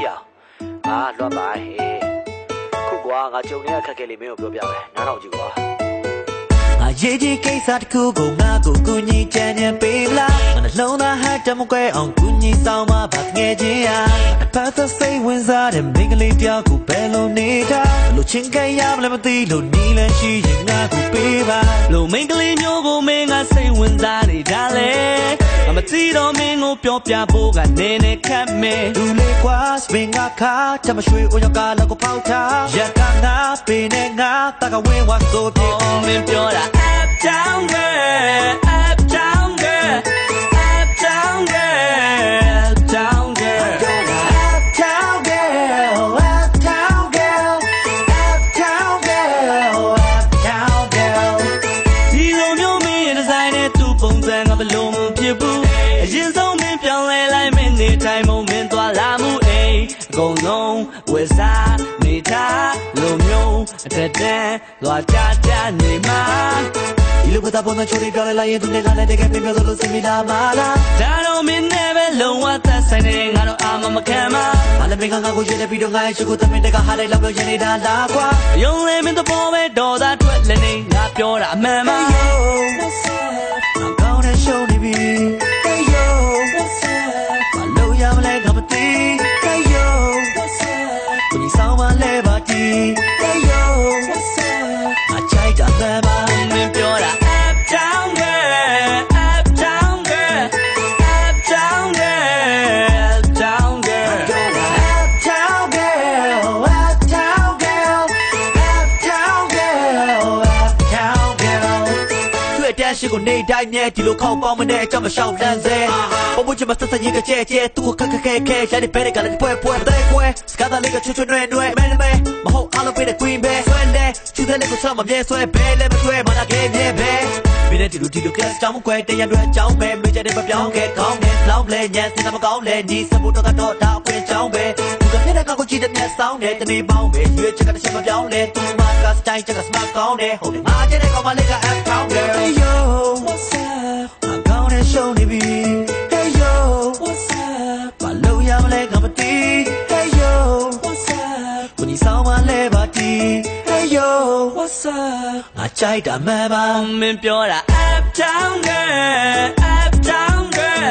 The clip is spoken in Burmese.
呀，乱摆，苦瓜，我今年看给里面有标标的，哪脑子瓜？夜间给啥的苦果，我姑你渐渐变老，我那老男孩这么乖，我姑你扫码把眼睛啊，怕他谁问啥的，每个里表苦白路你他，路情感也不那么低，路你来吸引我苦背吧，路每个里牛过没俺谁问啥的他嘞，我们知道没我表表不敢奶奶看没，路里瓜是被我卡，这么水我要干那个泡茶，也干那被那我大概为我做别没表达。Uptown girl, uptown girl, uptown girl, uptown girl, uptown girl, uptown girl, uptown girl, uptown girl. ဒီလိုမျိုးမင်းရဲ့ဒီဇိုင်းနဲ့သူ့ပုံစံငါဘလို့မဖြစ်ဘူးအရင်ဆုံးမင်းပြောင်းလဲလိုက်မင်းနေတိုင်းမုံမင်းသွားလာမှုအိမ်အကုန်လုံးဝယ်စားနေထားလိုမျိုးအတက်တန်းသွားကြနေမှာဒီလိုကတာပေါ်မှာချိုးလေးပြောင်းလဲလိုက်ရင်သူနဲ့ကလည်းတကယ်ပြပြောသလိုစင်မိတာမလားဒါတော့မင်းနဲ့ပဲလုံးဝသက်ဆိုင်နေငါတော့အာမခံမှာဘာလဲမင်းကငါကိုရွေးတဲ့ပြီးတော့ငါရဲ့ချစ်ကိုသမင်းတကဟားလိုက်လောက်ပြောရနေတာလားကွာယုံလဲမင်းသဘောပဲဒေါ်သားထွက်လည်းနေငါပြောတာအမှန်ပါငါကောင်းတဲ့ရှုံးနေပြီဘာလို့ရမလဲငါမသိကိုကြီးဆောင်မလဲပါတီအချိုက်တာပဲပါမင်းပြောတာ Uptown girl Uptown girl Uptown girl Uptown girl Uptown girl Uptown girl Uptown girl Uptown girl တွေ့တဲ့ရှိကိုနေတိုင်းနဲ့ဒီလိုခေါင်းပေါင်းမနဲ့အကြောင်းမရှောင်လန်းစေဘုံချင်မဆက်စရင်ကကြဲကြဲသူ့ကိုခက်ခဲခဲရတဲ့ဘဲကလည်းပွဲတဲ့ကွယ်စကားလေးကချွတ်နွဲမဲမဟုတ်အားလုံးပဲတဲ့ queen ပဲဆွဲလဲချူတဲ့လေးကိုဆောင်းမမြဲဆွဲဘဲလည်းမဆွဲမနာခဲ့မြဲပဲမင်းတဲ့ဒီလို class တောင်းကွယ်တရားတွေအကြောင်းပဲမင်းကြတဲ့မပြောင်းခဲ့ကောင်းတယ်လောင်းလဲညံစင်မကောင်းလဲဒီစဖို့တော့ဒါအခွင့်ကြောင်းပဲသူကတဲ့ကောက်ကိုကြည့်တဲ့မျက်စောင်းနဲ့တနေ့ပေါင်းပဲရွေးချက်ကတစ်ချက်မပြောင်းလဲသူမက style ချက်က smart ကောင်းတယ်ဟုတ်တယ်ငါတဲ့ကောင်မလေးက Uptown girl hey yo what's up ငါကောင်းတဲ့ show နေပြီ hey yo what's up ဘာလို့ရမလဲငါမသိ hey yo what's up ကိုကြီးဆောင်မလဲပါတီ hey yo what's up ငါကြိုက်တာမှန်ပါမင်းပြောတာ Uptown girl Uptown girl